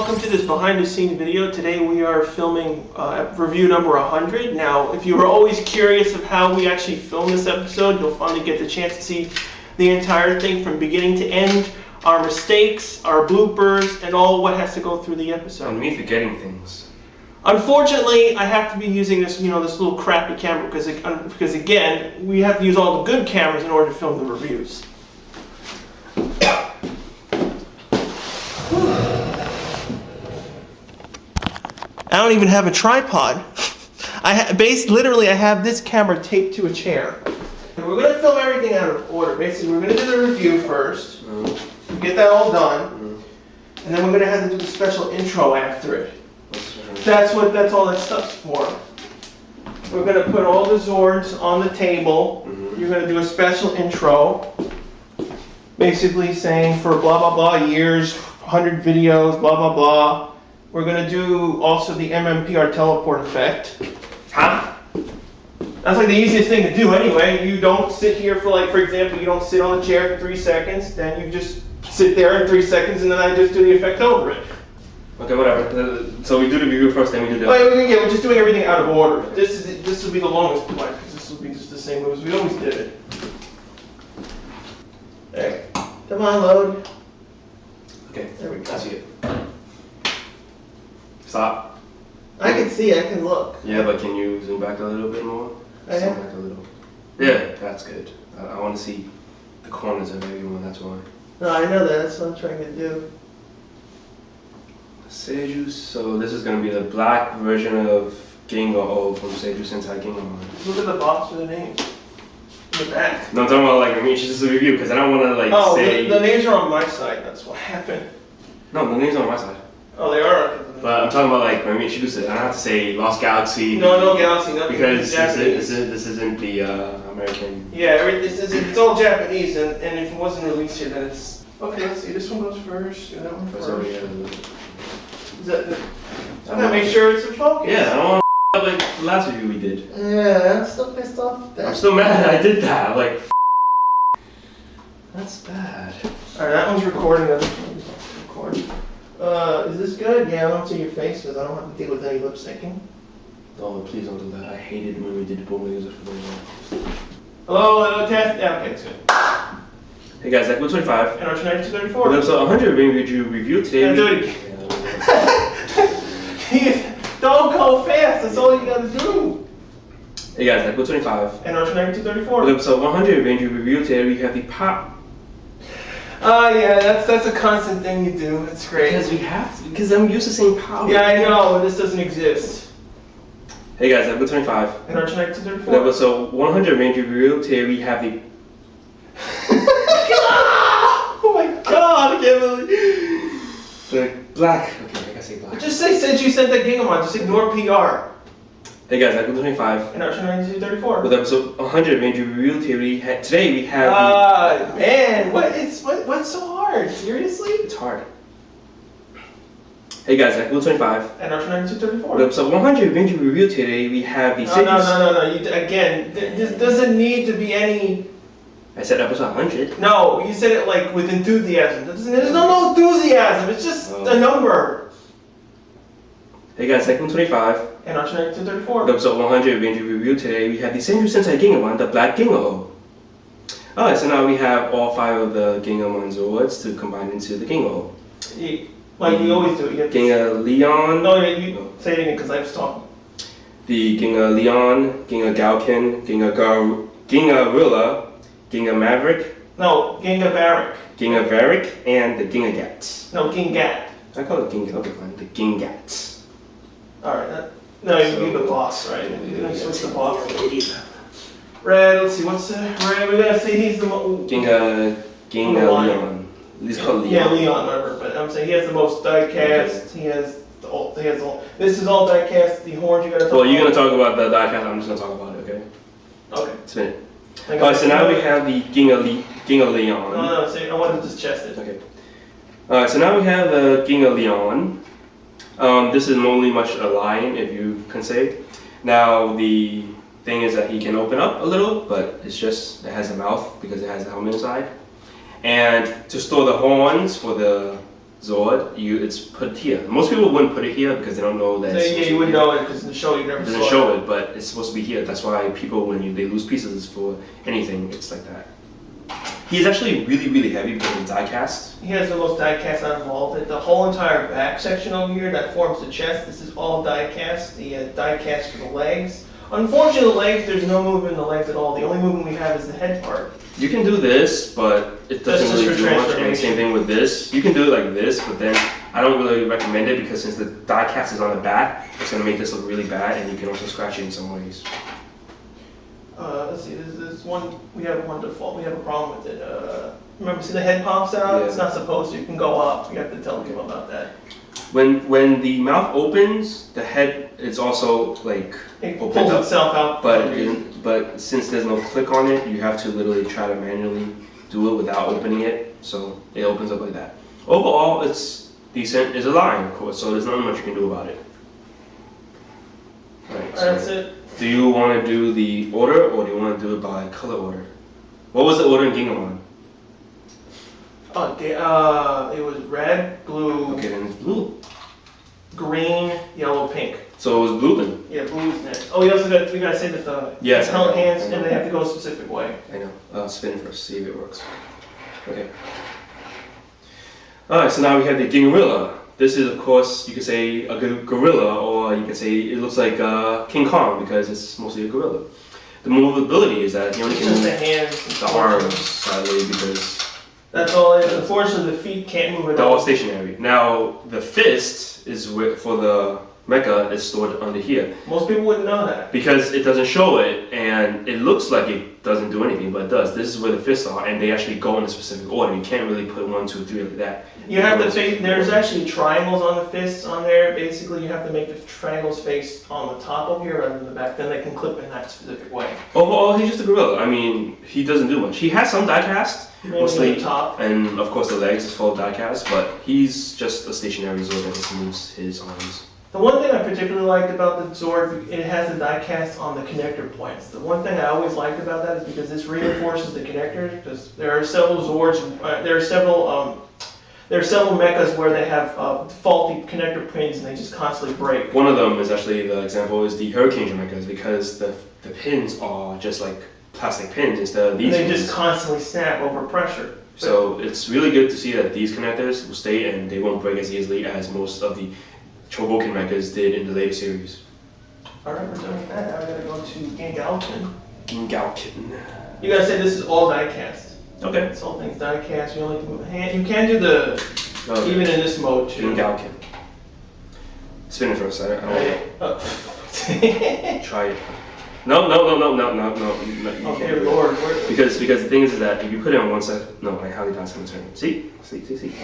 welcome to this behind the scenes video. Today we are filming review number 100. Now, if you were always curious of how we actually film this episode, you'll finally get the chance to see the entire thing from beginning to end, our mistakes, our bloopers, and all what has to go through the episode. And me forgetting things. Unfortunately, I have to be using this, this little crappy camera because again, we have to use all the good cameras in order to film the reviews. I don't even have a tripod. Literally, I have this camera taped to a chair. And we're going to film everything out of order. Basically, we're going to do the review first, get that all done, and then we're going to have to do the special intro after it. That's all that stuff's for. We're going to put all the Zords on the table. You're going to do a special intro, basically saying for blah blah blah years, 100 videos, blah blah blah. We're going to do also the MMPR teleport effect. Huh? That's like the easiest thing to do anyway. You don't sit here for example, you don't sit on the chair for 3 seconds, then you just sit there in 3 seconds and then I just do the effect over it. Okay, whatever. So we do the review first, then we do the... Yeah, we're just doing everything out of order. This will be the longest part, because this will be just the same as we always did it. There. Come on, load. Okay, there we go. I see it. Stop. I can see, I can look. Yeah, but can you zoom back a little bit more? Zoom back a little. Yeah, that's good. I want to see the corners of everyone, that's why. No, I know that. That's what I'm trying to do. Seiju, so this is going to be the black version of Ginga O from Seiju Sentai Gingamon. Look at the box for the names. In the back. No, I'm talking about it's just a review because I don't want to say... the names are on my side, that's what happened. No, the names are on my side. Oh, they are? But I'm talking about when we introduce it, I don't have to say Lost Galaxy. No Galaxy, nothing. Because this isn't the American... Yeah, it's all Japanese, and if it wasn't released here, then it's... Okay, let's see, this one goes first, do that one first. I'm gonna make sure it's in focus. Yeah, I don't want to like the last review we did. Yeah, I'm still pissed off. I'm still mad I did that. That's bad. Alright, that one's recording. That one's recording. Is this good? Yeah, I don't see your face because I don't have to deal with any lip syncing. Oh, please don't do that. I hated when we did the boom laser for those. Hello, test. Yeah, okay, it's good. Hey guys, episode 25. And our 9234. Episode 100 review today. Yeah, do it again. Don't go fast, that's all you gotta do. Hey guys, episode 25. And our 9234. Episode 100 review today we have the pop. Yeah, that's a constant thing you do. It's great. Because we have to, because I'm used to saying power. Yeah, I know, this doesn't exist. Hey guys, episode 25. And our 9234. Episode 100 review today we have the... Oh my god, I can't believe... The black. Okay, I gotta say black. Just since you sent that Gingamon, just ignore PR. Hey guys, episode 25. And our 9234. With episode 100 review today we have man, what's so hard? Seriously? It's hard. Hey guys, episode 25. And our 9234. With episode 100 review today we have the... No. This doesn't need to be any... I said episode 100. No, you said it with enthusiasm. There's no enthusiasm. It's just a number. Hey guys, episode 25. And our 9234. With episode 100 review today we have the Seiju Sentai Gingamon, the black Ginga-O. Alright, so now we have all 5 of the Gingamon Zords to combine into the Ginga-O. Like we always do. Ginga Leon. No, you say it again because I was talking. The Ginga Leon, Ginga Galkin, Ginga Rilla, Ginga Maverick. No, Ginga Varick. Ginga Varick and the Ginga Gats. No, Gingat. I call it Ginga. Okay, fine. The Gingats. Alright, no, you need the boss, right? You're gonna switch the boss. Red, let's see, what's the red? We gotta say he's the most. Ginga Leon. He's called Leon. Yeah, Leon, whatever. But I'm saying he has the most die cast. He has all. This is all die cast. The horns you gotta talk about. Well, you're gonna talk about the die cast. I'm just gonna talk about it. Okay. Okay. Spin it. Alright, so now we have the Ginga Leon. No, I wanted to just chest it. Okay. Alright, so now we have the Ginga Leon. This is normally much a lion, if you can say. Now the thing is that he can open up a little, but it has a mouth because it has the helmet inside. And to store the horns for the Zord, it's put here. Most people wouldn't put it here because they don't know that. Yeah, you wouldn't know it because in the show you never It saw doesn't show it, but it's supposed to be here. That's why people, when they lose pieces for anything, it's like that. He's actually really, really heavy because of die cast. He has the most die cast out of all of it. The whole entire back section over here that forms the chest, this is all die cast. The die cast for the legs. Unfortunately, the legs, there's no movement in the legs at all. The only movement we have is the head part. You can do this, but it doesn't really do much. And same thing with this. You can do it like this, but then I don't really recommend it because since the die cast is on the back, it's going to make this look really bad, and you can also scratch it in some ways. Let's see, this one, we have one default, we have a problem with it. Remember, see the head pops out? Yeah. It's not supposed to, you can go up. You have to tell people about that. When the mouth opens, the head is also like It opens pulls up. itself out. But since there's no click on it, you have to literally try to manually do it without opening it. So it opens up like that. Overall, it's decent. It's a line, of course, so there's not much you can do about it. Right, so That's it. do you want to do the order or do you want to do it by color order? What was the order in Gingamon? Oh, it was red, blue, Okay, then it's blue. green, yellow, pink. So it was blue then. Yeah, blue is next. Oh, we gotta say that the Yes, I know, held hands I know. and they have to go a specific way. I know. I'll spin it first, see if it works. Okay. Alright, so now we have the Gingarilla. This is, of course, you could say a gorilla, or you could say it looks like King Kong because it's mostly a gorilla. The movability is that you only It's can just move the hands. the arms, sadly, because That's all it is. Unfortunately, the feet can't move at they're all all. stationary. Now, the fist is for the mecha is stored under here. Most people wouldn't know that. Because it doesn't show it, and it looks like it doesn't do anything, but it does. This is where the fists are, and they actually go in a specific order. You can't really put 1, 2, 3 like that. You have to face, there's actually triangles on the fists on there. Basically, you have to make the triangles face on the top of here rather than the back. Then they can clip in that specific way. Overall, he's just a gorilla. I mean, he doesn't do much. He has some die cast, Maybe mostly, the top. and of course the legs is full of die cast, but he's just a stationary Zord that just moves his arms. The one thing I particularly liked about the Zord, it has the die cast on the connector points. The one thing I always liked about that is because this reinforces the connectors. Because there are several Zords, there are several mechas where they have faulty connector pins and they just constantly break. One of them is actually, the example is the Hurricane mechas, because the pins are just like plastic pins instead of these They ones. just constantly snap over pressure. So it's really good to see that these connectors will stay and they won't break as easily as most of the Chogokin mechas did in the later series. Alright, we're done with that. Now we gotta go to Gingalkin. Gingalkin. You gotta say this is all die cast. Okay. This whole thing's die cast. You only can move a hand. You can do the Okay. even in this mode too. Gingalkin. Spin it first. I don't Oh. try it. No. You Okay, can't do it. Lord. Because the thing is that if you put it on one side, no, I highly doubt it's gonna turn. See.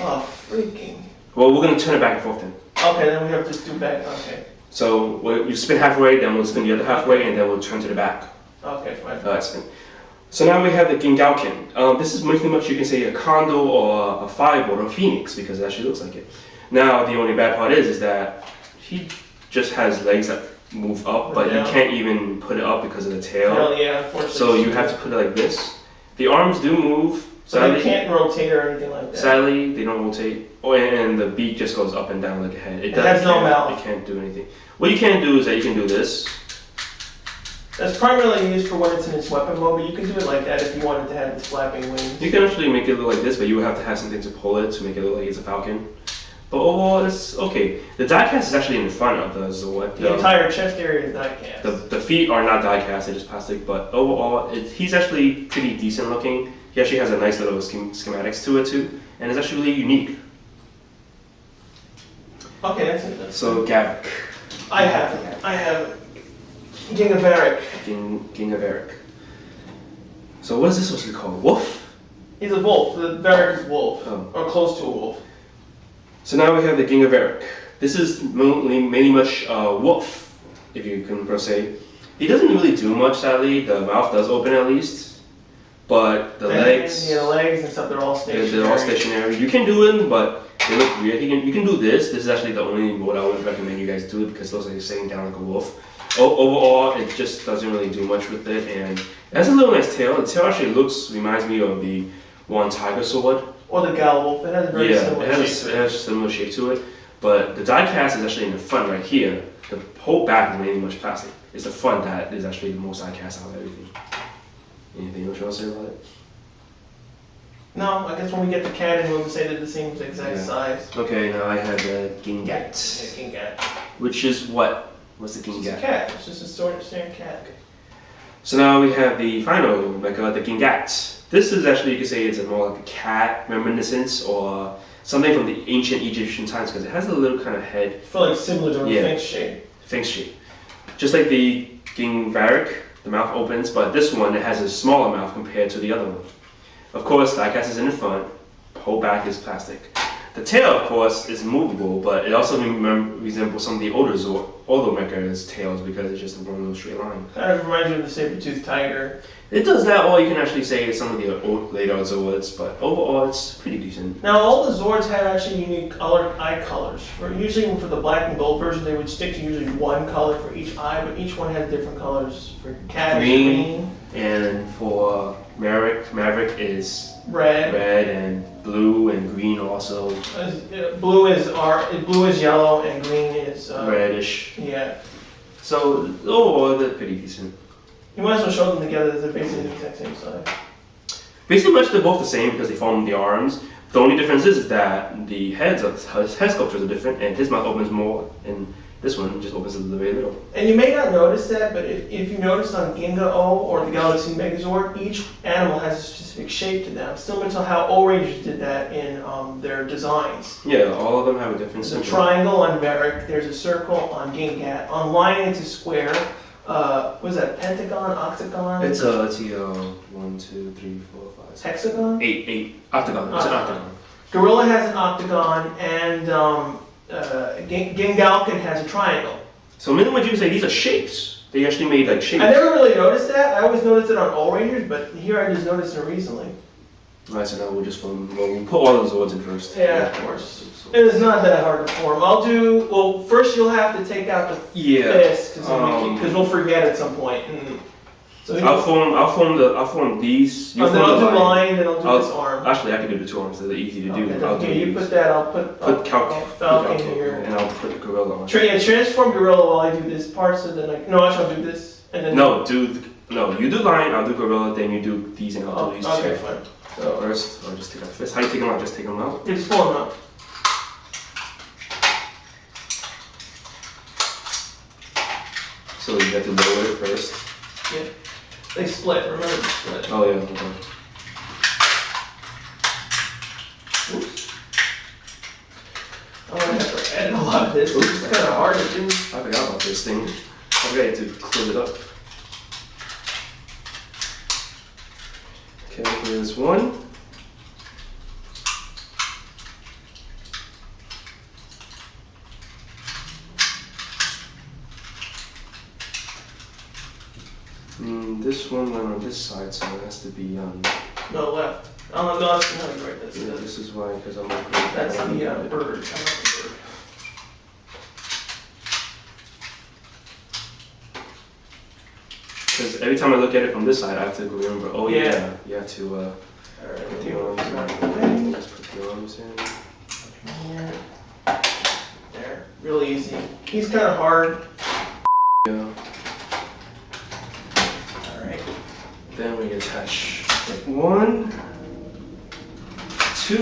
Oh, freaking. Well, we're gonna turn it back and forth then. Okay, then we have to just do back. Okay. So you spin halfway, then we'll spin the other halfway, and then we'll turn to the back. Okay, fine. Spin. So now we have the Gingalkin. This is pretty much, you can say, a condor or a firebolt or a phoenix because it actually looks like it. Now the only bad part is that he just has legs that move up, but Yeah. you can't even put it up because of the tail. Hell yeah, unfortunately. So you have to put it like this. The arms do move. So they can't rotate or anything like that. Sadly, they don't rotate. Oh, and the beak just goes up and down like a head. It has no mouth. It can't do anything. What you can do is that you can do this. That's primarily used for when it's in its weapon mode, but you can do it like that if you wanted to have its flapping wings. You can actually make it look like this, but you would have to have something to pull it to make it look like it's a falcon. But overall, it's okay. The diecast is actually in the front of the Zord. The entire chest area is die cast. The feet are not diecast, they're just plastic, but overall, he's actually pretty decent looking. He actually has a nice little schematics to it too, and it's actually really unique. Okay, that's it. So, Gavik. I have it. Gingaveric. Gingaveric. So what is this supposed to be called? Wolf? He's a wolf. The Varric is wolf. Oh. Or close to a wolf. So now we have the Gingaveric. This is mainly much wolf, if you can per se. He doesn't really do much, sadly. The mouth does open at least. But the legs... Yeah, the legs and stuff, they're all stationary. They're all stationary. You can do it, but they look weird. You can do this. This is actually the only mode I would recommend you guys do it because it looks like you're sitting down like a wolf. Overall, it just doesn't really do much with it, and it has a little nice tail. The tail actually reminds me of the one Tiger Sword. Or the Galwolf, it has a very similar shape. It has a similar shape to it, but the die cast is actually in the front right here. The whole back is mainly much plastic. It's the front that is actually the most die cast out of everything. Anything else you want to say about it? No, I guess when we get the Canon, we'll say they're the same exact size. Okay, now I have the Gingat. Yeah, Gingat. Which is what? What's the It's just Gingat? a cat. It's just a standard cat. So now we have the final mecha, the Gingat. This is actually, you could say, it's a more like a cat reminiscence or something from the ancient Egyptian times because it has a little kind of head. I feel like similar to a Sphinx shape. Sphinx shape. Just like the Gingvarik, the mouth opens, but this one, it has a smaller mouth compared to the other one. Of course, die cast is in the front, whole back is plastic. The tail, of course, is movable, but it also resembles some of the older mecha's tails because it's just a one little straight line. Kind of reminds you of the saber-toothed tiger. It does that, or you can actually say some of the later Zords, but overall it's pretty decent. Now, all the Zords have actually unique eye colors. Usually for the black and gold version, they would stick to usually one color for each eye, but each one has different colors. For cat, green, and for Maverick is red, and blue and green also. Blue is yellow and green is reddish. Yeah. So overall they're pretty decent. You might as well show them together. They're basically the exact same size. Basically, much they're both the same because they form the arms. The only difference is that the head sculptures are different, and his mouth opens more, and this one just opens a very little. And you may not notice that, but if you notice on Ginga-O or the Galaxy Megazord, each animal has a specific shape to them, similar to how O-Rangers did that in their designs. Yeah, all of them have a different There's a symbol. triangle on Varric, there's a circle on Gingat. On Lion, it's a square. What is that, pentagon, octagon? It's a 1, 2, 3, 4, 5, 6, hexagon? 8 octagon. It's an octagon. Gorilla has an octagon, and Gingalkin has a triangle. So mainly what you can say, these are shapes. They actually made like shapes. I never really noticed that. I always noticed it on O-Rangers, but here I just noticed it recently. Alright, so now we'll put all the Zords in first. Yeah, of course. And it's not that hard to form. First you'll have to take out the fist, because we'll forget at some point. So I'll form these. Then I'll do line, then I'll do this arm. Actually, I can do the two arms. They're easy to do. I'll do you these. put that. I'll put Falcon here, and I'll put Gorilla on. Transform Gorilla while I do this part. So then actually I'll do this and then. You do line. I'll do Gorilla. Then you do these, and I'll do these. Okay, fine. So first, I'll just take out the fist. How do you take them out? Just take them out. You just pull them out. So you have to lower it first. Yeah. They split. Remember they split. Oh yeah. Okay. Oops. I'm gonna have to edit a lot of this. It's kind of hard to do. I forgot about this thing. I forgot to close it up. Okay, here's one. This one went on this side, so it has to be on. No, left. Oh, no, that's not right. This is why, because I'm not. That's the bird. I like the bird. Because every time I look at it from this side, I have to remember. Oh yeah, you have to. Alright, put the arms in. Just put the arms in. Here. There. Real easy. He's kind of hard. Yeah. Then we attach like 1, 2. So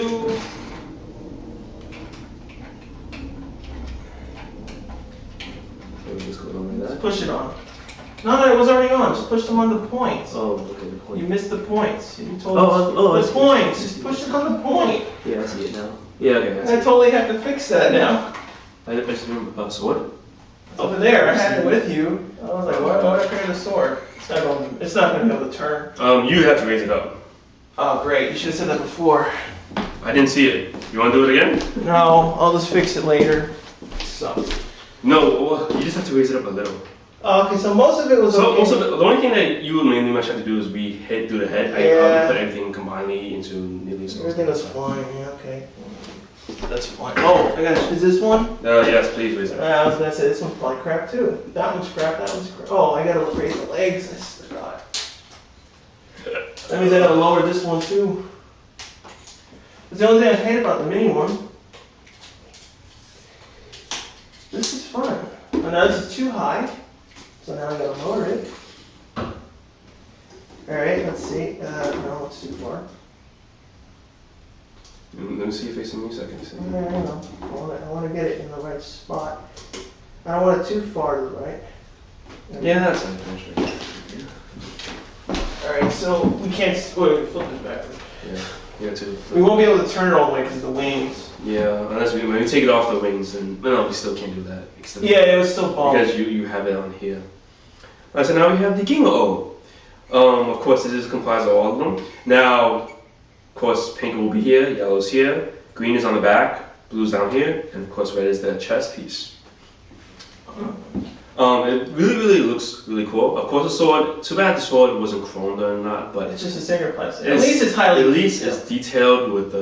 we just go over that. Just push it on. No, it was already on. Just push them on the points. Oh, okay, the point. You missed the points. You told the points. Just push it on the point. Yeah, I see it now. Yeah, okay. I totally have to fix that now. I just remember. Sword? Over there, I had it with you. I was like, why would I create a sword? It's not going to be able to turn. You have to raise it up. Oh, great. You should have said that before. I didn't see it. You want to do it again? No, I'll just fix it later. So. No, you just have to raise it up a little. Okay, so most of it was okay. Also, the only thing that you mainly much have to do is do the head. I put everything combinedly into nearly. Everything was flying. Yeah, okay. That's fine. Oh, I got. Is this one? Yes, please raise it up. I was gonna say this one's probably crap too. That one's crap. That one's crap. Oh, I gotta raise the legs. I forgot. That means I gotta lower this one too. That's the only thing I hate about the mini one. This is fun. Oh, now this is too high, so now I gotta lower it. Alright, let's see. No, it's too far. Let me see you facing me so I can see. I don't know. I want to get it in the right spot. I don't want it too far to the right. Yeah, that's actually. Alright, so we can't. Wait, flip it backwards. Yeah, too. We won't be able to turn it all the way because of the wings. Yeah, unless when we take it off the wings, and no, we still can't do that. Yeah, it was still bald. Because you have it on here. Alright, so now we have the Ginga-O. Of course, this complies with all of them. Now, of course, pink will be here, yellow's here, green is on the back, blue's down here, and of course, red is the chest piece. It really looks really cool. Of course, the sword. Too bad the sword wasn't chromed or not, but it's just a single plastic. At least it's highly. At least it's detailed with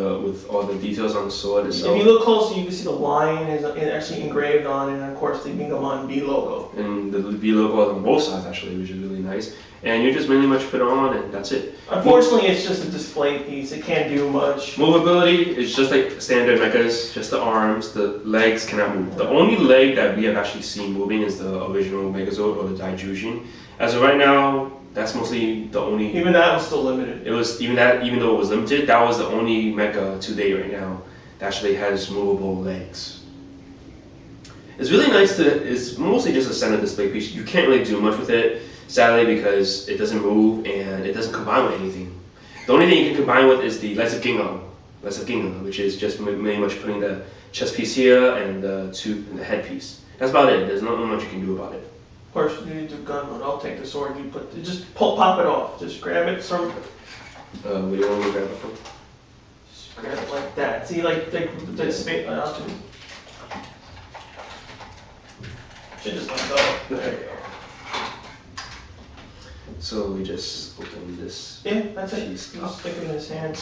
all the details on the sword itself. If you look closer, you can see the lion is actually engraved on, and of course the Gingamon B logo. And the B logo on both sides actually, which is really nice. And you just mainly much put it on, and that's it. Unfortunately, it's just a display piece. It can't do much. Movability is just like standard mechas, just the arms. The legs cannot move. The only leg that we have actually seen moving is the original Megazord or the Daijujin. As of right now, that's mostly the only. Even that was still limited. It was even though it was limited, that was the only mecha today right now that actually has movable legs. It's really nice it's mostly just a center display piece. You can't really do much with it, sadly, because it doesn't move and it doesn't combine with anything. The only thing you can combine with is the Lights of Ginga, which is just mainly much putting the chest piece here and the head piece. That's about it. There's not much you can do about it. Of course, you need to do gun mode. I'll take the sword. Just pop it off. Just grab it from. Where do you want me to grab it from? Just grab it like that. See, like the space. Should just let go. There you go. So we just open this. Yeah, that's it. Piece Just up. stick it in his hand.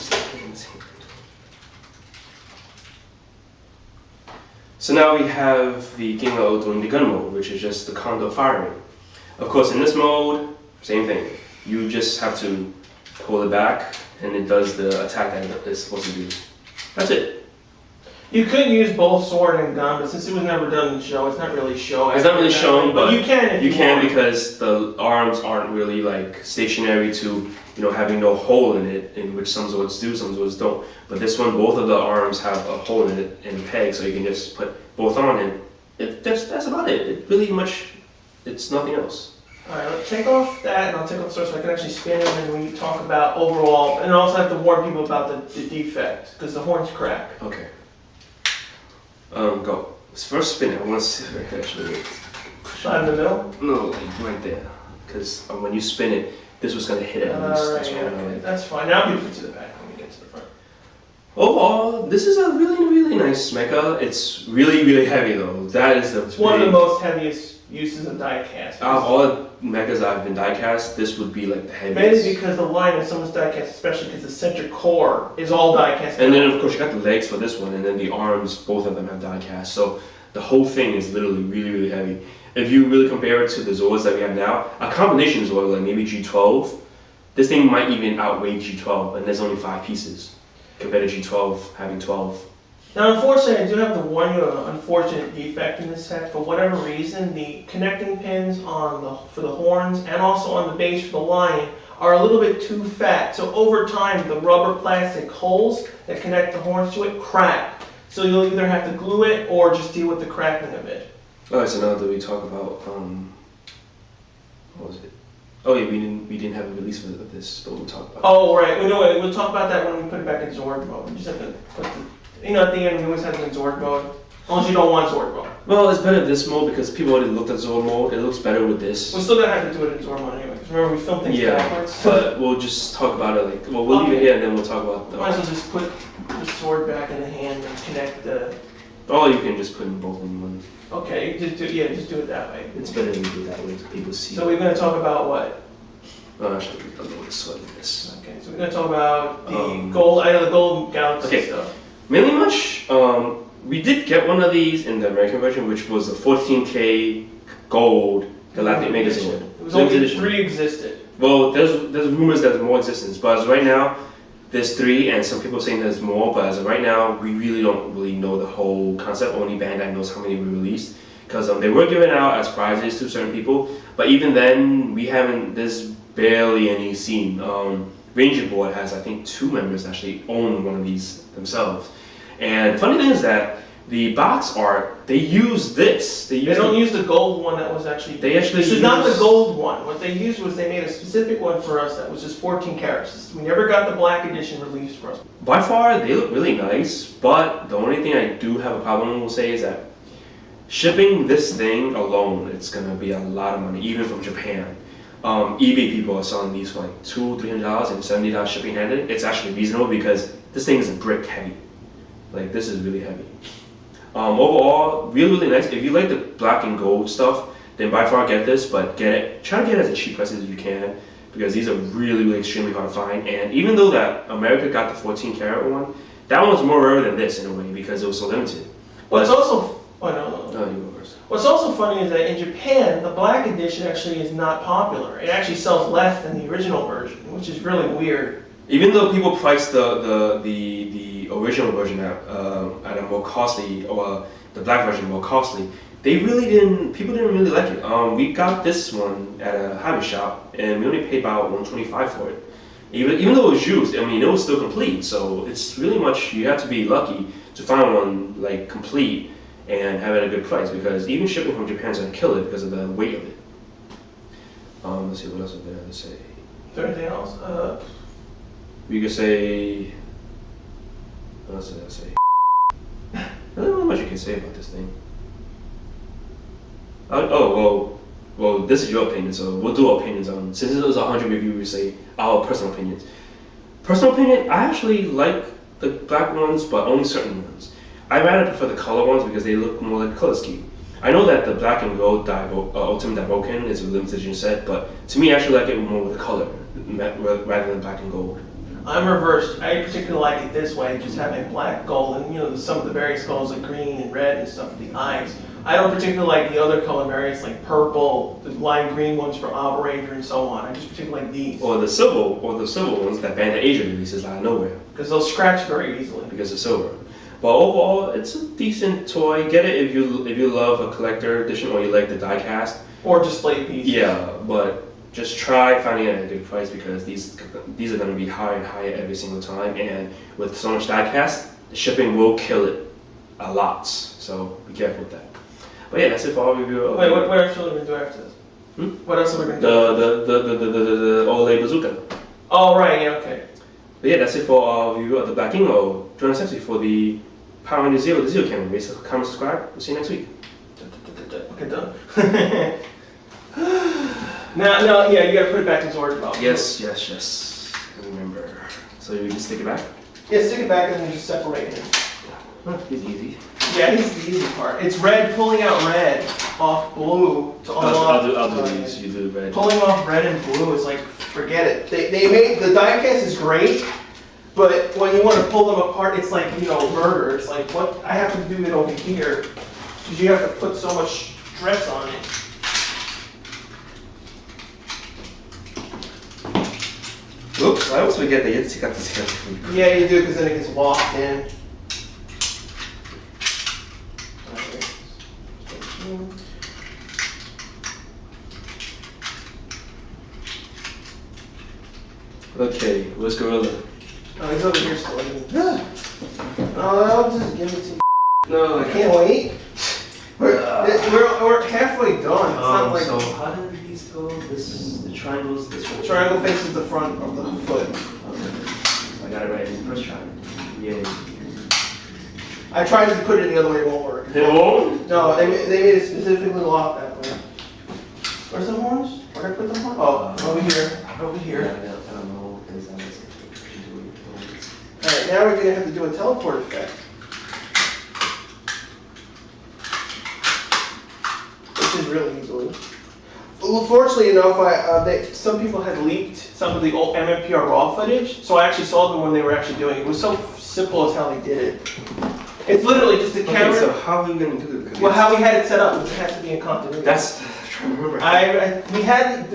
So now we have the Ginga-O doing the gun mode, which is just the condo firing. Of course, in this mode, same thing. You just have to pull it back, and it does the attack that it's supposed to do. That's it. You could use both sword and gun, but since it was never done in the show, it's not really showing. It's not really shown, but you can if you can want. because the arms aren't really like stationary to having no hole in it, in which some Zords do, some Zords don't. But this one, both of the arms have a hole in it and a peg, so you can just put both on, and that's about it. It's nothing else. Alright, let's take off that, and I'll take off the sword so I can actually spin it, and we talk about overall, and I also have to warn people about the defect, because the horns crack. Okay. Go. First spin it. I want to see if I actually. Not in the middle? No, like right there. Because when you spin it, this was going to hit it at least. That's Alright, what I okay, like. that's fine. Now we get to the back when we get to the front. Overall, this is a really nice mecha. It's really heavy though. That is the. It's one of the most heaviest uses of die cast. Out of all the mechas I've been die cast, this would be like the heaviest. Mainly because the line is so much die cast, especially because the center core is all die cast. And then of course you got the legs for this one, and then the arms, both of them have die cast. So the whole thing is literally really heavy. If you really compare it to the Zords that we have now, a combination Zord like maybe G12, this thing might even outweigh G12, and there's only 5 pieces compared to G12 having 12. Now, unfortunately, I do have to warn you of an unfortunate defect in this set. For whatever reason, the connecting pins for the horns and also on the base for the lion are a little bit too fat. So over time, the rubber plastic holes that connect the horns to it crack. So you'll either have to glue it or just deal with the cracking of it. Alright, so now that we talk about what was it? Oh yeah, we didn't have a release for this, but we'll talk about. Oh right, we'll talk about that when we put it back in Zord mode. We just have to put at the end we always have it in Zord mode. Unless you don't want Zord mode. Well, it's better this mode because people already looked at Zord mode. It looks better with this. We're still gonna have to do it in Zord mode anyway. Because remember we film things backwards. But we'll just talk about it we'll leave it here and then we'll talk about Might as well just put the sword back in the hand and connect the. Oh, you can just put them both in one. Okay, just do it that way. It's better to do it that way so people see. So we're gonna talk about what? Actually, I'll go with this one. This. Okay, so we're gonna talk about the gold galaxy stuff. Mainly much. We did get one of these in the American version, which was a 14K gold Galactic Megazord. It was only 3 existed. Well, there's rumors that there's more existence, but as right now, there's 3, and some people saying there's more, but as of right now, we really don't know the whole concept. Only Bandai knows how many we released, because they were given out as prizes to certain people, but even then, there's barely any seen. Ranger Board has, I think, 2 members actually own one of these themselves. And the funny thing is that the box art, they use this. They don't use the gold one that was actually... This is not the gold one. What they used was they made a specific one for us that was just 14 characters. We never got the black edition released for us. By far, they look really nice, but the only thing I do have a problem with say is that shipping this thing alone, it's gonna be a lot of money, even from Japan. eBay people are selling these for like $200-$300 and $70 shipping handed. It's actually reasonable because this thing is a brick heavy. Like, this is really heavy. Overall, really nice. If you like the black and gold stuff, then by far get this, but try to get it as a cheap price as you can, because these are really extremely hard to find. And even though that America got the 14 karat one, that one was more rare than this in a way because it was so limited. Well, it's also... Oh, no. No, you go first. What's also funny is that in Japan, the black edition actually is not popular. It actually sells less than the original version, which is really weird. Even though people priced the original version at a more costly, or the black version more costly, people didn't really like it. We got this one at a hobby shop, and we only paid about $125 for it. Even though it was used, I mean, it was still complete. So it's really much, you have to be lucky to find one like complete and have it at a good price, because even shipping from Japan is gonna kill it because of the weight of it. Let's see what else I have to say. Is there anything else? We could say. What else did I say? I don't know much you can say about this thing. Well, this is your opinion, so we'll do our opinions on. Since it was 100 reviews, we say our personal opinions. Personal opinion, I actually like the black ones, but only certain ones. I rather prefer the color ones because they look more like a color scheme. I know that the black and gold Ultimate Daiboken is a limited edition set, but to me, I actually like it more with the color rather than black and gold. I'm reversed. I particularly like it this way, just having black, gold, and some of the various colors like green and red and stuff for the eyes. I don't particularly like the other color variants like purple, the lime green ones for Alba Ranger and so on. I just particularly like these. Or the silver ones that Bandai Asia releases out of nowhere. Because they'll scratch very easily. Because they're silver. But overall, it's a decent toy. Get it if you love a collector edition or you like the die cast. Or display pieces. Yeah, but just try finding it at a good price because these are going to be higher and higher every single time. And with so much die cast, the shipping will kill it a lot. So be careful with that. But yeah, that's it for our review. Wait, what else are we going to do after this? What else are we going to do? The Ole Bazooka. Oh, right, yeah, okay. But yeah, that's it for our review of the Black Ingo. Join us next week for the Power Rangers Zero, the Zero camera. Rate, comment, subscribe. We'll see you next week. Okay, done. Now, yeah, you gotta put it back in Zord. Yes. Remember. So you can stick it back? Yeah, stick it back and then just separate it. It's easy. Yeah, this is the easy part. It's red, pulling out red off blue to unlock. I'll do these. You do the red. Pulling off red and blue is like, forget it. They made, the die cast is great, but when you want to pull them apart, it's like, murder. It's like, what, I have to do it over here, because you have to put so much stress on it. Oops, I always forget that you have to take out this camera. Yeah, you do, because then it gets locked in. Okay, where's Gorilla? Oh, he's over here still. I'll just give it to you. No, I can't wait. We're halfway done. It's not like so how do these go? The triangle's this way. the triangle faces the front of the foot. Okay. I got it right in the first try. Yay. I tried to put it the other way, it won't work. It won't? No, they made it specifically locked that way. Where's the horns? Where did I put the horns? Oh, over here. Over here. I don't know because I was Alright, now we're going to have to do a teleport effect. Which is really easily. Well, fortunately enough, some people had leaked some of the old MMPR raw footage, so I actually saw them when they were actually doing it. It was so simple as how they did it. It's literally just the camera. Okay, so how are we going to do it? Well, how we had it set up, it has to be in continuity. That's, I'm trying to remember. We had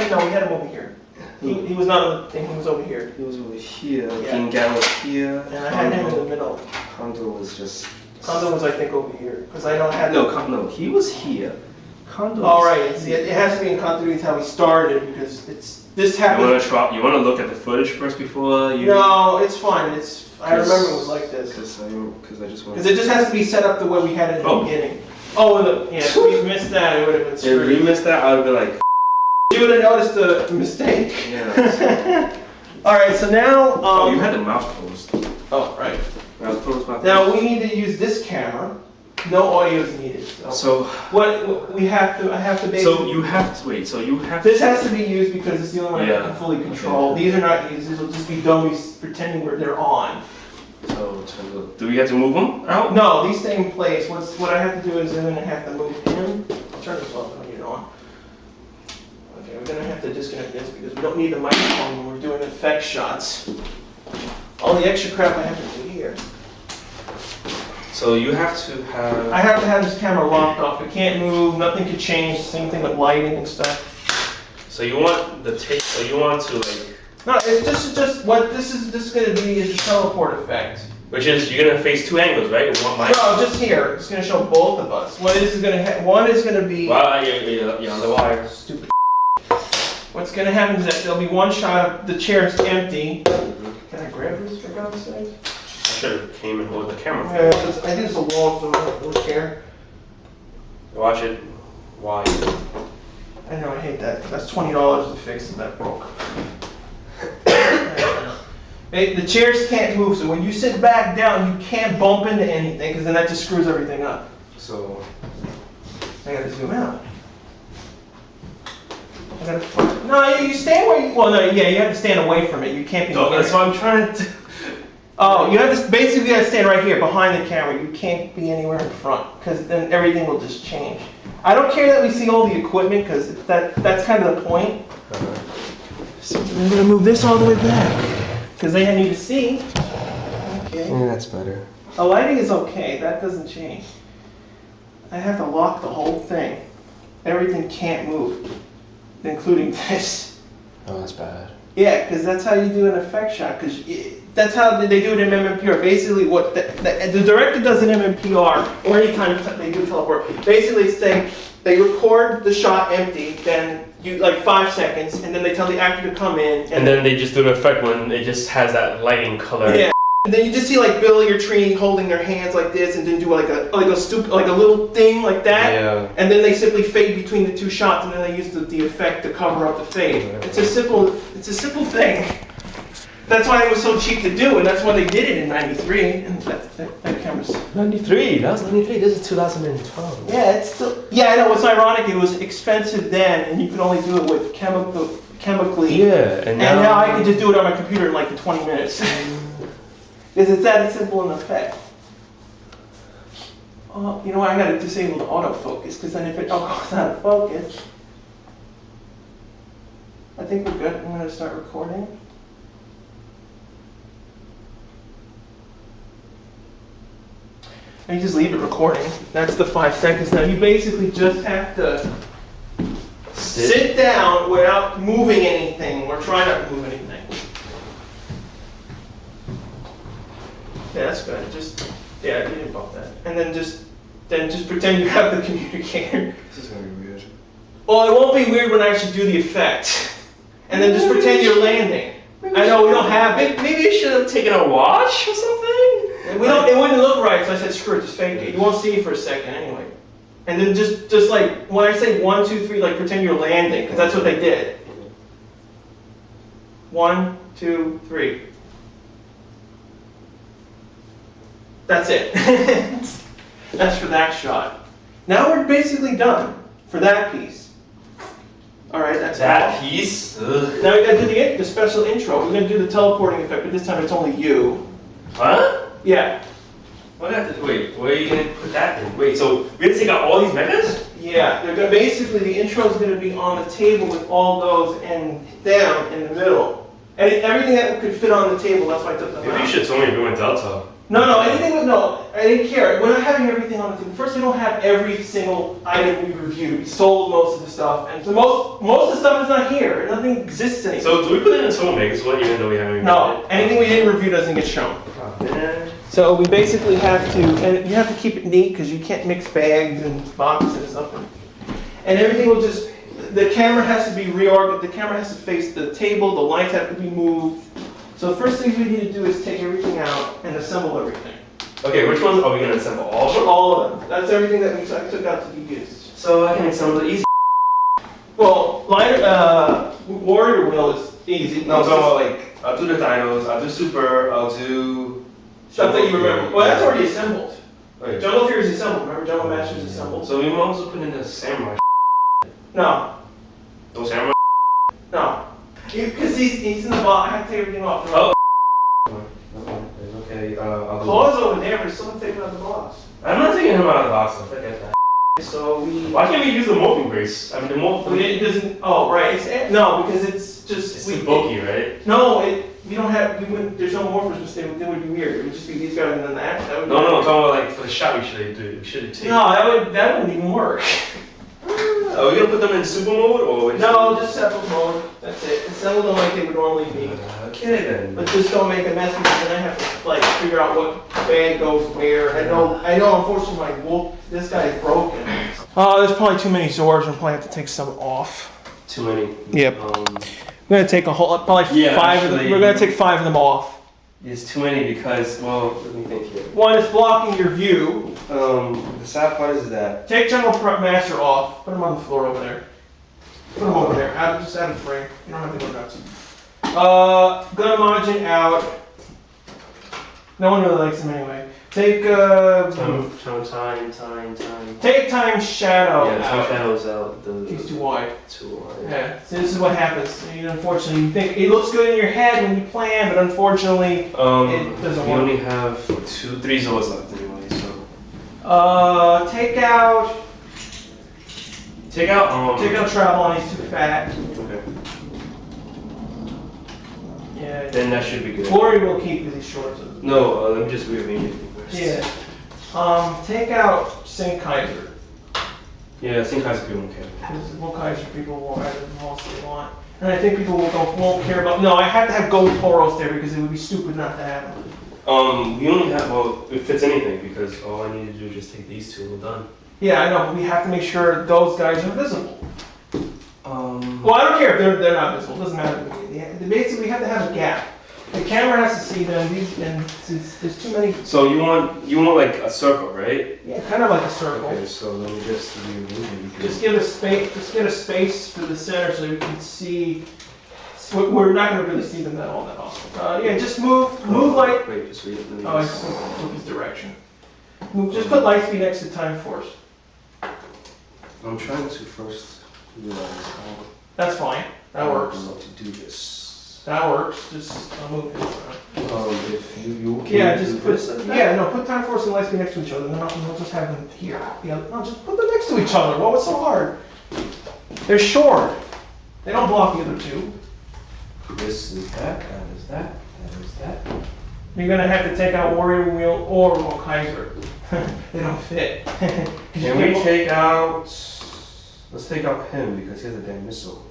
him over here. He was not on the thing, he was over here. He was over here. Yeah. Gingan was here. And I had him in the middle. Kondo was just. Kondo was, I think, over here. Because I don't have No, he was here. Kondo. All right, see, it has to be in continuity with how we started because this happened. You want to look at the footage first before you? No, it's fine. I remember it was like this. Because I just want. Because it just has to be set up the way we had it in the beginning. Oh, and if we missed that, it would have been screwed. If we missed that, I would have been like. You would have noticed the mistake. Yeah. All right, so now. You had the mouth closed. Oh, right. Mouth closed. Now we need to use this camera. No audio is needed. So what we have to, I have to basically. So you have to wait. So you have. This has to be used because it's the only one I can fully control. Okay. These are not used. These will just be dummies pretending they're on. So do we have to move them out? No, these stay in place. What I have to do is I'm going to have to move him. Turn this off when you're on. Okay, we're going to have to disconnect this because we don't need the microphone when we're doing effect shots. All the extra crap I have to do here. So you have to have. I have to have this camera locked off. It can't move. Nothing could change. Same thing with lighting and stuff. So you want the tape. So you want to like. No, it's just what this is going to be is a teleport effect. Which is you're gonna face two angles, right? With one mic. No, just here. It's going to show both of us. What this is going to one is going to be. Well, you're on the wire. Stupid. What's going to happen is that there'll be one shot of the chair's empty. Can I grab this for God's sake? I should have came and hold the camera. Yeah, I think it's a wall, so I don't care. Watch it. Why? I know, I hate that. That's $20 to fix and that broke. The chairs can't move, so when you sit back down, you can't bump into anything, because then that just screws everything up. So I gotta zoom out. No, you stay where you. Well, no, yeah, you have to stand away from it. You can't be. No, that's what I'm trying to. Oh, you have to basically you have to stand right here behind the camera. You can't be anywhere in front, because then everything will just change. I don't care that we see all the equipment, because that's kind of the point. So I'm gonna move this all the way back, because they need to see. Okay. Yeah, that's better. The lighting is okay. That doesn't change. I have to lock the whole thing. Everything can't move, including this. Oh, that's bad. Yeah, because that's how you do an effect shot. Because that's how they do it in MMPR. Basically, what the director does in MMPR, or anytime they do teleport, basically they record the shot empty, then you like 5 seconds, and then they tell the actor to come in. And then they just do the effect when it just has that lighting color. Yeah. And then you just see like Billy or Trini holding their hands like this, and then do like a little thing like that. Yeah. And then they simply fade between the two shots, and then they use the effect to cover up the fade. It's a simple thing. That's why it was so cheap to do, and that's why they did it in '93. And that camera's 93. That was 93. This is 2012. yeah, it's still I know. What's ironic? It was expensive then, and you could only do it with chemically. Yeah, and now I can just do it on my computer in like 20 minutes. Because it's that simple an effect. Oh, you know what? I gotta disable the autofocus, because then if it goes out of focus, I think we're good. I'm gonna start recording. And you just leave it recording. That's the 5 seconds. Now you basically just have to sit down without moving anything, or try not to move anything. Yeah, that's good. You didn't bump that. And then just pretend you have the communicator. This is gonna be weird. Well, it won't be weird when I actually do the effect. And then just pretend you're landing. I know we don't have it. Maybe you should have taken a watch or something. It wouldn't look right, so I said screw it, just fake it. You won't see it for a second anyway. And then just like when I say 1, 2, 3, like pretend you're landing, because that's what they did. 1, 2, 3. That's it. That's for that shot. Now we're basically done for that piece. All right, that's that piece. Ugh. Now we gotta do the special intro. We're gonna do the teleporting effect, but this time it's only you. Huh? Yeah. Wait, where are you gonna put that in? Wait, so we have to take out all these megas? Yeah, they're gonna basically the intro is gonna be on the table with all those and down in the middle. And everything that could fit on the table. That's why I took them Maybe out. you should tell me if you went Delta. No, anything with I didn't care. We're not having everything on the table. First, we don't have every single item we reviewed. We sold most of the stuff, and so most of the stuff is not here. Nothing exists anymore. So do we put it in Total Megazord even though we haven't? No, anything we didn't review doesn't get shown. Oh, man. So we basically have to, and you have to keep it neat because you can't mix bags and boxes up, and everything will just. The camera has to be reorganized. The camera has to face the table. The lights have to be moved. So the first thing we need to do is take everything out and assemble everything. Okay, which ones are we gonna assemble? All of them? All of them. That's everything that I took out to be used. So I can assemble the easy. Well, Warrior Wheel is easy. No, so like I'll do the dinos. I'll do Super. I'll do stuff that you remember. Well, that's already assembled. Okay. Jungle Fury is assembled. Remember, Jungle Master is assembled. So we might also put in the samurai. No. No samurai. No. Because he's in the box. I have to take everything off. Oh. Okay. I'll do. Claw's over there, but someone take out the box. I'm not taking him out of the box. So forget that. So we. Why can't we use the morphing brace? I mean, the morphing. It doesn't. Oh, right. No, because it's just. It's too bulky, right? No, we don't have. We wouldn't. There's no morphers mistake. It would be weird. It would just be these guys and then that. That would be No, I'm talking about like for the shot we should do. We should take. No, that wouldn't even work. Are we gonna put them in super mode or? No, just separate mode. That's it. Assemble them like they would normally be. Okay then. But just don't make a mess because then I have to like figure out what bag goes where. I know. Unfortunately, my wolf. This guy is broken. Oh, there's probably too many Zords. I'm probably have to take some off. Too many. Yep. We're gonna take probably 5 of them. We're gonna take 5 of them off. It's too many because, well, let me think here. One is blocking your view. The sad part is that. Take General Master off. Put him on the floor over there. Put him over there. Just out of frame. You don't have to go nuts. Gun margin out. No one really likes him anyway. Take Time. Take Time Shadow Yeah, Time out. Shadow's out. He's too wide. Too wide. Yeah. So this is what happens. Unfortunately, you think it looks good in your head when you plan, but unfortunately, it doesn't we work. only have 3 Zords left anyway, so. Take out. Take out. Take out Travel on. He's too fat. Okay. Yeah. Then that should be good. Glory will keep because he's short. So. No, let me just rearrange it first. Yeah. Take out Saint Kaiser. Yeah, I think Kaiser people don't care. Because Kaiser people will either most they want. And I think people won't care about. No, I have to have gold Toros there because it would be stupid not to have them. We only have, well, it fits anything because all I need to do is just take these 2 and we're done. Yeah, I know, but we have to make sure those guys are visible. Well, I don't care if they're not visible. It doesn't matter to me. Basically, we have to have a gap. The camera has to see them. And there's too many. So you want like a circle, right? Yeah, kind of like a circle. Okay, so let me just remove it. Just give a space. Just get a space for the center so we can see. We're not going to really see them all that often. Yeah, just move like. Wait, just read it. Let me Oh, I just- flip his direction. Just put Lightspeed next to Time Force. I'm trying to first realize how That's fine. That works. how to do this. That works. Just I'll move it around. If you can Yeah, do just put. this like that? Yeah, no, put Time Force and Lightspeed next to each other. Then we'll just have them here. Yeah, no, just put them next to each other. What was so hard? They're short. They don't block the other 2. This is that is that is that. You're gonna have to take out Warrior Wheel or Kaiser. They don't fit. Can we take out? Let's take out him because he has a damn missile.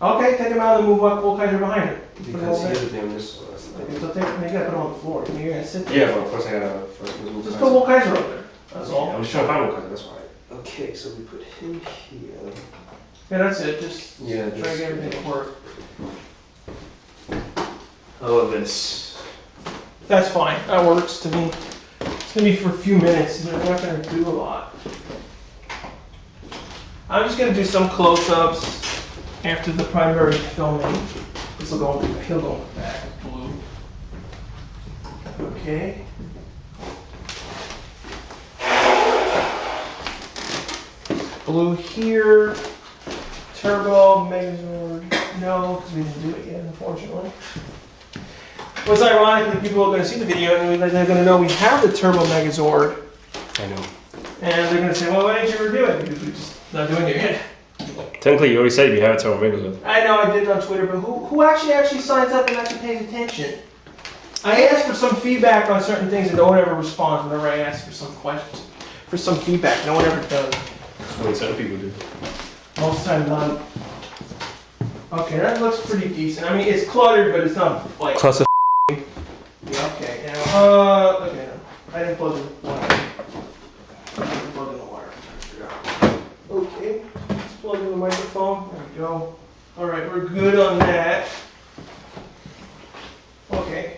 Okay, take him out and move up Kaiser behind him. Put him Because over he there. has a damn missile. That's the Okay, thing. so you gotta put him on the floor. You're gonna sit there. Yeah, but first I gotta move. Just put Kaiser up there. That's all. I'm just trying to find one that's why. Okay, so we put him here. Yeah, that's it. Just Yeah, try to get everything to work. Oh, this. That's fine. That works to me. It's gonna be for a few minutes. We're not gonna do a lot. I'm just gonna do some close-ups after the primary filming. This will go. He'll go back blue. Okay. Blue here. Turbo, Megazord. No, because we didn't do it yet, unfortunately. What's ironically, people are going to see the video and they're going to know we have the Turbo Megazord. I know. And they're going to say, well, why didn't you review it? Because we're just not doing it yet. Technically, you already said you have it to regular. I know I did it on Twitter, but who actually signs up and actually pays attention? I asked for some feedback on certain things and no one ever responds whenever I ask for some questions, for some feedback. No one ever does. What some people do. Most of the time, none. Okay, that looks pretty decent. I mean, it's cluttered, but it's not like. Cluster. Yeah, okay. Now, okay, no. I didn't plug in the wire. I didn't plug in the wire. Okay, let's plug in the microphone. There we go. All right, we're good on that. Okay.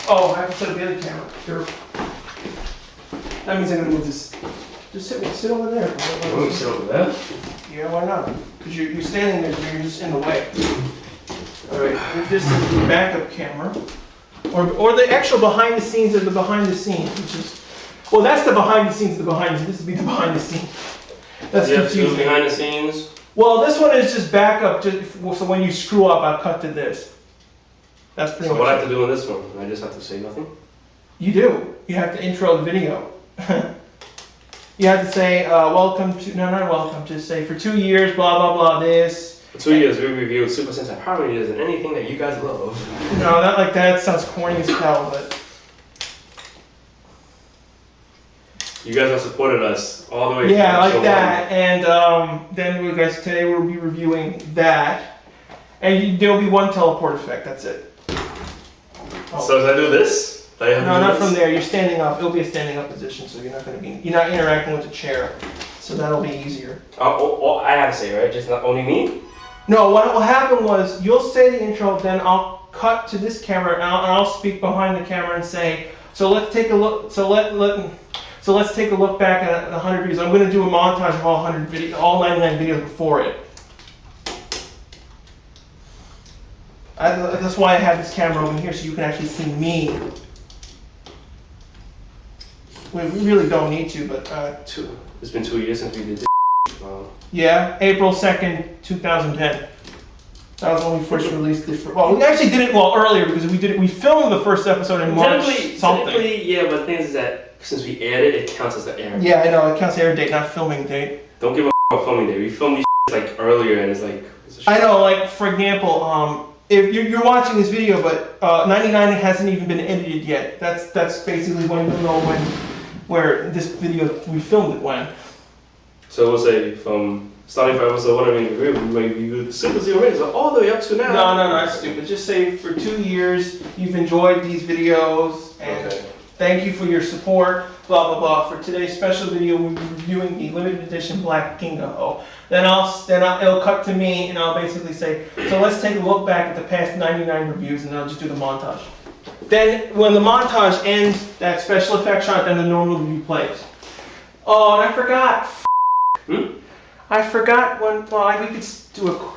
Oh, I have to set up the other camera. Sure. That means I'm gonna move this. Just sit over there. Oh, sit over there? Yeah, why not? Because you're standing there, so you're just in the way. All right, this is the backup camera, or the actual behind the scenes of the behind the scenes, which is, well, that's the behind the scenes of the behind the scenes. This would be the behind the scenes. That's confusing. Behind the scenes. Well, this one is just backup, so when you screw up, I'll cut to this. That's pretty much. So what I have to do in this one? I just have to say nothing? You do. You have to intro the video. You have to say, welcome to, no, not welcome, just say, for 2 years, blah, blah, blah, this. For 2 years, we reviewed Super Sentai Power Rangers and anything that you guys love. No, not like that. It sounds corny as hell, but. You guys have supported us all the way. Yeah, like that. And then we guys, today we'll be reviewing that. And there'll be one teleport effect, that's it. Oh. So as I do this? No, not from there. You're standing up. It'll be a standing up position, so you're not interacting with the chair. So that'll be easier. Oh, I have to say, right? Just not only me? No, what will happen was you'll say the intro, then I'll cut to this camera and I'll speak behind the camera and say, so let's take a look. So let's take a look back at 100 videos. I'm going to do a montage of all 100 videos, all 99 videos before it. That's why I have this camera over here, so you can actually see me. We really don't need to, but... It's been 2 years since we did this. Wow. Yeah, April 2nd, 2010. That was when we first released it. Well, we actually did it earlier because we filmed the first episode in March something. Technically, yeah, but the thing is that since we aired it counts as the air. Yeah, I know, it counts air date, not filming date. Don't give a about filming date. We filmed these like earlier and it's like... I know, like, for example, if you're watching this video, but 99 hasn't even been edited yet. That's basically when you'll know where this video, we filmed it when. So we'll say from starting from episode 1 of the review, we reviewed the Super Zero Rangers all the way up to now. No, that's stupid. Just say for 2 years you've enjoyed these videos and thank you for your support, blah, blah, blah. For today's special video, we'll be reviewing the limited edition Black Ginga. Then it'll cut to me and I'll basically say, so let's take a look back at the past 99 reviews and I'll just do the montage. Then when the montage ends, that special effects shot, then the normal review plays. Oh, and I forgot. I forgot when, we could do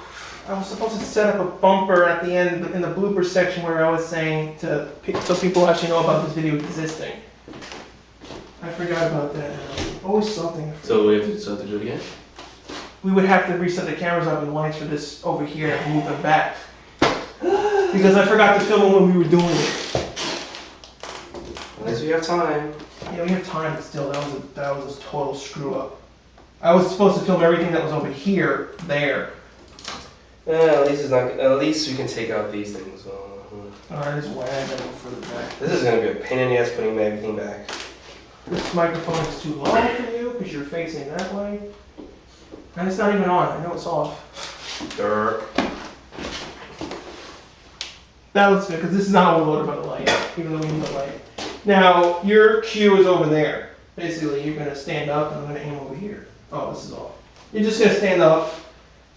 I was supposed to set up a bumper at the end in the blooper section where I was saying so people actually know about this video existing. I forgot about that. Always something. So we have to do it again? We would have to reset the cameras up and lights for this over here and move them back. Because I forgot to film it when we were doing it. At least we have time. Yeah, we have time, but still, that was a total screw up. I was supposed to film everything that was over here, there. At least we can take out these things. Alright, this is why I gotta go further back. This is gonna be a pain in the ass putting everything back. This microphone is too low for you because you're facing that way. And it's not even on. I know it's off. Dirt. That looks good because this is not overloaded by the light, even though we need the light. Now, your cue is over there. Basically, you're going to stand up and I'm going to aim over here. Oh, this is off. You're just going to stand up.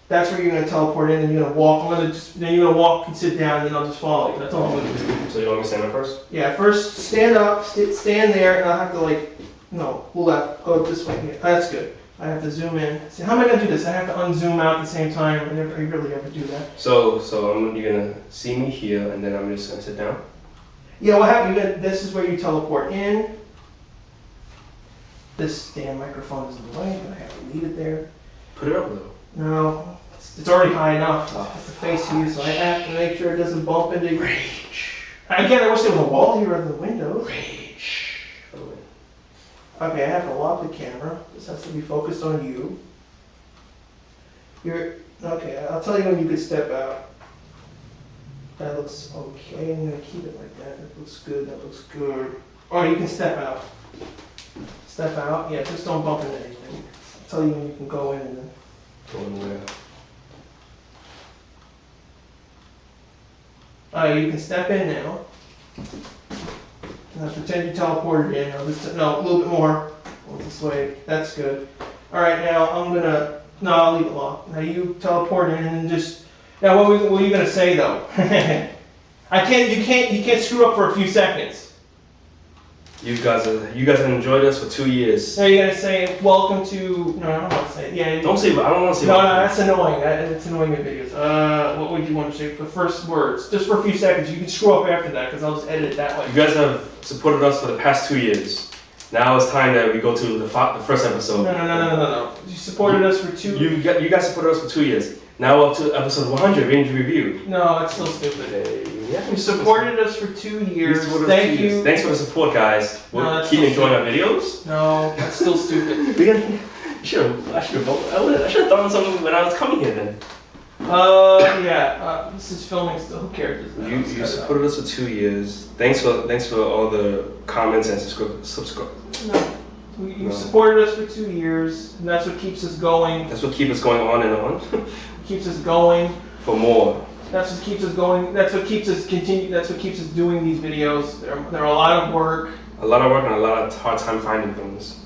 That's where you're going to teleport in and you're going to walk. Then you're going to walk and sit down and then I'll just follow you. That's all I'm going to do. So you want me to stand up first? Yeah, first stand up, stand there, and I'll have to left, go this way here. That's good. I have to zoom in. See, how am I going to do this? I have to unzoom out at the same time. I rarely ever do that. So you're going to see me here and then I'm just going to sit down? Yeah, what happened? This is where you teleport in. This damn microphone is in the way, but I have to leave it there. Put it up though. No, it's already high enough. It's the face you, so I have to make sure it doesn't bump into Rage. Again, I wish there was a wall here rather than windows. Rage. Okay, I have to lock the camera. This has to be focused on you. Okay, I'll tell you when you can step out. That looks okay. I'm gonna keep it like that. That looks good. That looks good. Or you can step out. Step out. Yeah, just don't bump into anything. I'll tell you when you can go in and then. Going where? You can step in now. Now pretend you teleported in. No, a little bit more. This way. That's good. All right, now no, I'll leave it locked. Now you teleport in and just. Now what are you gonna say though? You can't screw up for a few seconds. You guys have enjoyed us for 2 years. Now you're gonna say welcome to. No, I don't want to say it. Yeah. Don't say. I don't want to say. No, that's annoying. It's annoying in videos. What would you want to say? The first words, just for a few seconds. You can screw up after that because I'll just edit it that way. You guys have supported us for the past 2 years. Now it's time that we go to the first episode. No. You supported us for 2. You guys supported us for 2 years. Now up to episode 100, we need to review. No, that's still stupid. Yeah, You supported us for 2 years. Thank you. Thanks for the support, guys. We'll keep enjoying our videos. No, that's still stupid. I should have done something when I was coming here then. This is filming still. Who cares? You supported us for 2 years. Thanks for all the comments and subscribe. No. You supported us for 2 years, and that's what keeps us going. That's what keeps us going on and on. Keeps us going. For more. That's what keeps us going. That's what keeps us That's what keeps us doing these videos. They're a lot of work. A lot of work and a lot of hard time finding things.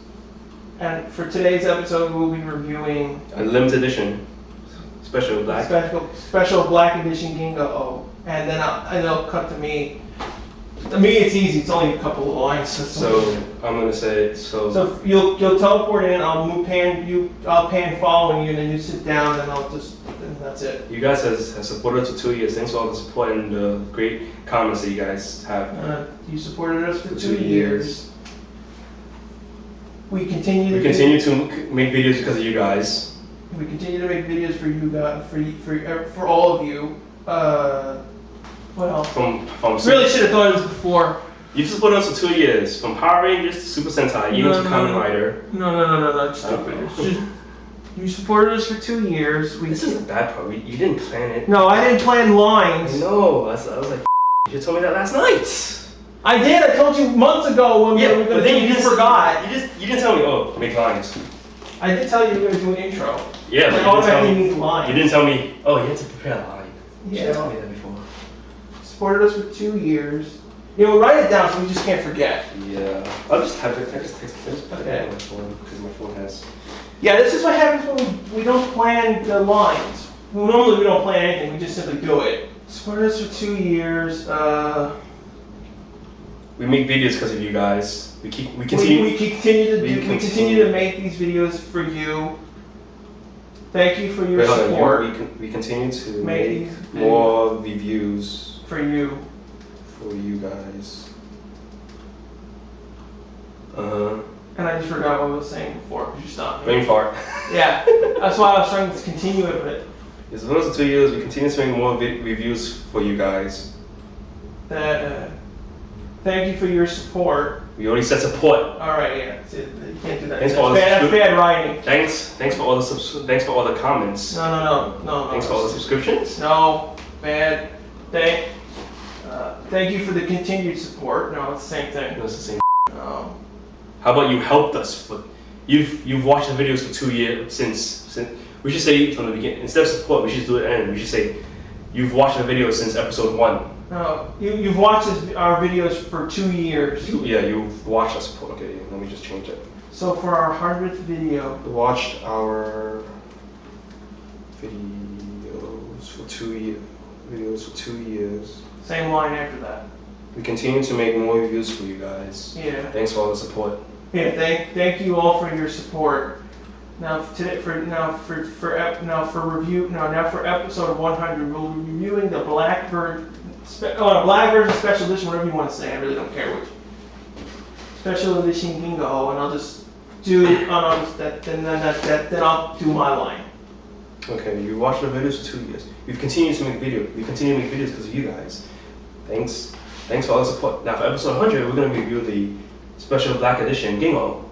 And for today's episode, we'll be reviewing a limited edition, special black black edition Ginga. And then they'll cut to me. To me, it's easy. It's only a couple of lines. So I'm gonna say so. So you'll teleport in. I'll pan following you, and then you sit down, and and that's it. You guys have supported us for 2 years. Thanks for all the support and the great comments that you guys have. You supported us for 2 years. We continue to make videos because of you guys. We continue to make videos for you guys, for all of you. What else? Really should have thought of this before. You've supported us for 2 years, from Power Rangers to Super Sentai, even to Kamen Rider. No, it's stupid. You supported us for 2 years. This is the bad part. You didn't plan it. No, I didn't plan lines. I know. I was like, you told me that last night. I did. I told you months ago when we were going to do it. You forgot. You didn't tell me. Oh, make lines. I did tell you we were going to do an intro. Yeah, but automatically means lines. You didn't tell me. Oh, you had to prepare a line. You should have told me that before. Supported us for 2 years. Write it down so we just can't forget. Yeah. I'll just type it. I just text it. Okay. On my phone because my phone has. Yeah, this is what happens when we don't plan the lines. Normally we don't plan anything. We just simply do it. Supported us for 2 years. We make videos because of you guys. We continue to make these videos for you. Thank you for your support. We continue to make more reviews for you. For you guys. And I just forgot what I was saying before because you stopped me. Brain fart. Yeah, that's why I was trying to continue it, but it's been almost 2 years. We continue to make more reviews for you guys. Thank you for your support. We already said support. All right, yeah. You can't do that. Thanks That's bad writing. Thanks for all the comments. No. Thanks for all the subscriptions. No, bad. Thank you for the continued support. No, it's the same thing. No, it's the same. No. How about you helped us? You've watched the videos for 2 years since we should say from the beginning, instead of support we should do it and we should say you've watched the videos since episode 1. No, you've watched our videos for 2 years. You've watched us. Okay, let me just change it. So for our 100th video, you watched our videos for 2 years. Same line after that. We continue to make more reviews for you guys. Yeah. Thanks for all the support. Yeah, thank you all for your support. Now for episode 100, we'll be reviewing the black version special edition, whatever you want to say. I really don't care which. Special edition Gingo, and I'll just do then I'll do my line. Okay, you watched the videos for 2 years. We've continued to make videos. We continue to make videos because of you guys. Thanks for all the support. Now for episode 100, we're gonna review the special black edition Gingo.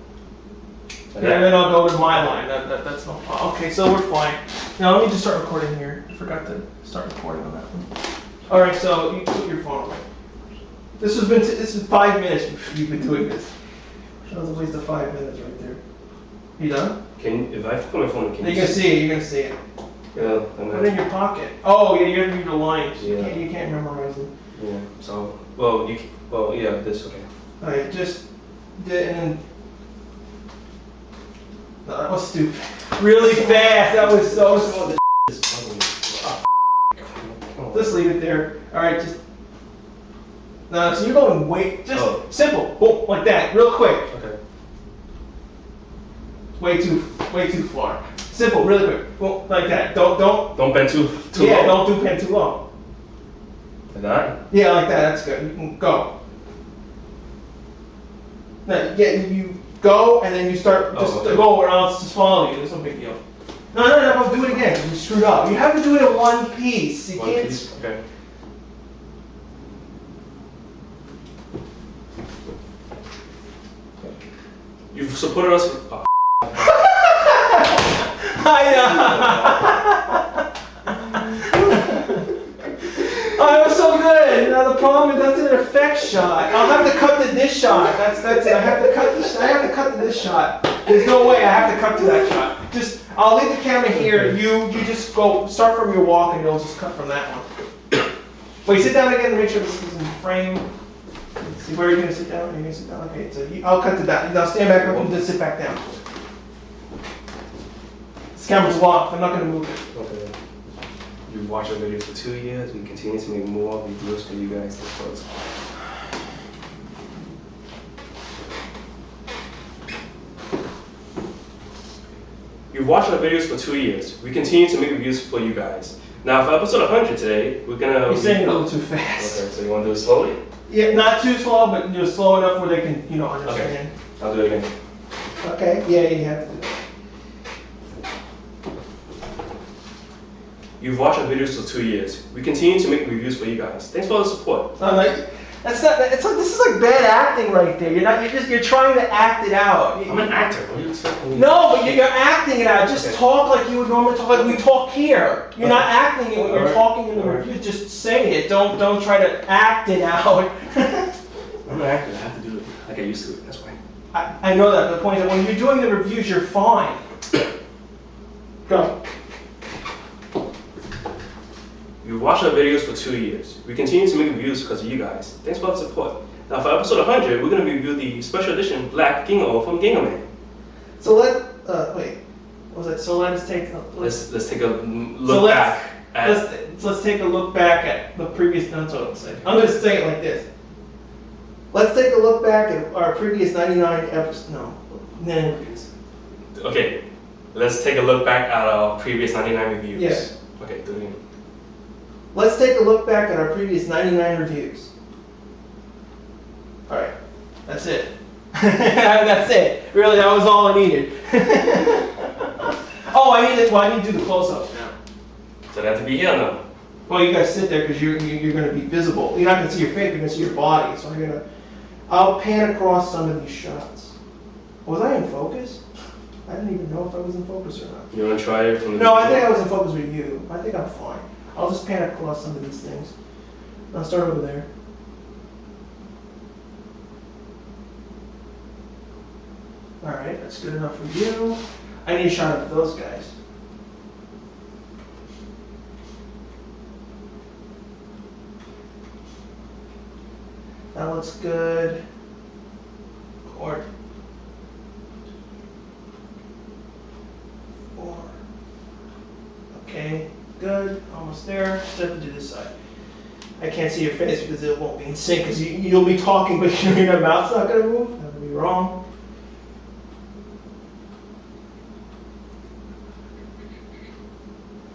And then I'll go with my line. That's no problem. Okay, so we're fine. Now let me just start recording here. I forgot to start recording on that one. All right, so you put your phone away. This is 5 minutes you've been doing this. That was a waste of 5 minutes right there. You done? If I put my phone, You're gonna see it. You're gonna see it. Yeah, Put it in your pocket. Oh yeah, you have to read the lines. Yeah. You can't memorize them. Yeah. So yeah, this okay. All right, just and then. No, that was stupid. Really fast. That was so slow. Just leave it there. All right, just. No, so you're going just simple, boom, like that, real quick. Okay. Way too far. Simple, really quick, boom, like that. Don't bend too yeah, long. don't do pen too long. Like that? Yeah, like that. That's good. You can go. No, yeah, you go and then you start go, or else just follow you. There's no big deal. No, do it again. You screwed up. You have to do it in one piece. You can't. Piece? Okay. You've supported us. Oh, it was so good. Now the problem is that's an effect shot. I'll have to cut to this shot. That's it. I have to cut to this shot. There's no way I have to cut to that shot. I'll leave the camera here. You just start from your walk and you'll just cut from that one. Wait, sit down again and make sure this is in frame. Let's see, where are you going to sit down? Are you going to sit down? Okay, so I'll cut to that. Now stand back up and just sit back down. This camera's locked. I'm not going to move it. Okay. You've watched our videos for 2 years. We continue to make more videos for you guys to close. You've watched our videos for 2 years. We continue to make reviews for you guys. Now, for episode 100 today, we're gonna. You're saying it a little too fast. Okay, so you want to do it slowly? Yeah, not too slow, but slow enough where they can, understand. Okay. I'll do it again. Okay. Yeah, you have to do it. You've watched our videos for 2 years. We continue to make reviews for you guys. Thanks for all the support. This is like bad acting right there. You're trying to act it out. I'm an actor. What do you expect me? No, but you're acting it out. Just talk like you would normally talk, like we talk here. You're not acting it when you're talking in the review. Just say it. Don't try to act it out. I'm an actor. I have to do it like I used to. That's why. I know that. But the point is that when you're doing the reviews, you're fine. Go. You've watched our videos for 2 years. We continue to make reviews because of you guys. Thanks for all the support. Now for episode 100, we're going to review the special edition Black Gingo from Gingo Man. So wait, what was it? So let's take take a look back. Let's take a look back at the previous. That's what I'm saying. I'm going to say it like this. Let's take a look back at our previous 99 episodes. No, reviews. Okay, let's take a look back at our previous 99 reviews. Yes. Okay, do it again. Let's take a look back at our previous 99 reviews. All right, that's it. That's it. Really, that was all I needed. Oh, I need to do the close-ups now. So they have to be here now. Well, you guys sit there because you're going to be visible. You're not going to see your face. You're going to see your body. So I'll pan across some of these shots. Was I in focus? I didn't even know if I was in focus or not. You want to try it from the No, I think I was in focus with you. I think I'm fine. I'll just pan across some of these things. I'll start over there. All right, that's good enough for you. I need a shot of those guys. That looks good. Chord. 4. Okay. Good, almost there. Step to this side. I can't see your face because it won't be in sync because you'll be talking but your mouth's not going to move. That would be wrong.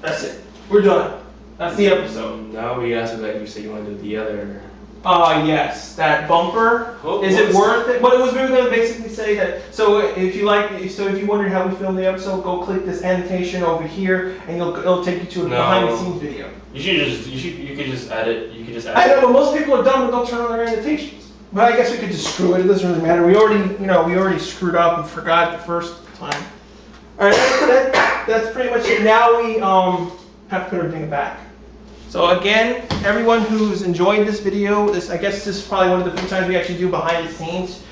That's it. We're done. That's the episode. Now we asked you that you said you want to do the other. Yes, that bumper. Is it worth it? What it was, we were going to basically say that. So if you wondered how we filmed the episode, go click this annotation over here, and it'll take you to a behind-the-scenes video. You could just add it. I know, but most people are dumb and don't turn on their annotations. But I guess we could just screw it. It doesn't really matter. We already screwed up and forgot the first time. All right, that's pretty much it. Now we have to put everything back. So again, everyone who's enjoyed this video, I guess this is probably one of the few times we actually do behind the scenes.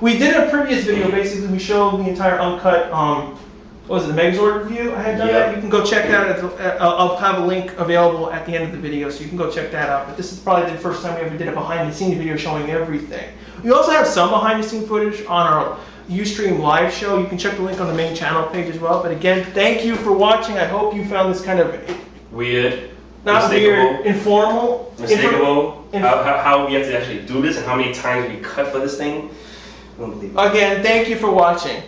We did a previous video, basically we showed the entire uncut, what was it, the Megazord review? I had done that. You can go check that out. I'll have a link available at the end of the video, so you can go check that out. But this is probably the first time we ever did a behind the scenes video showing everything. We also have some behind the scenes footage on our Ustream live show. You can check the link on the main channel page as well. But again, thank you for watching. I hope you found this kind of weird, not weird, informal, how we have to actually do this and how many times we cut for this thing. Unbelievable. Again, thank you for watching.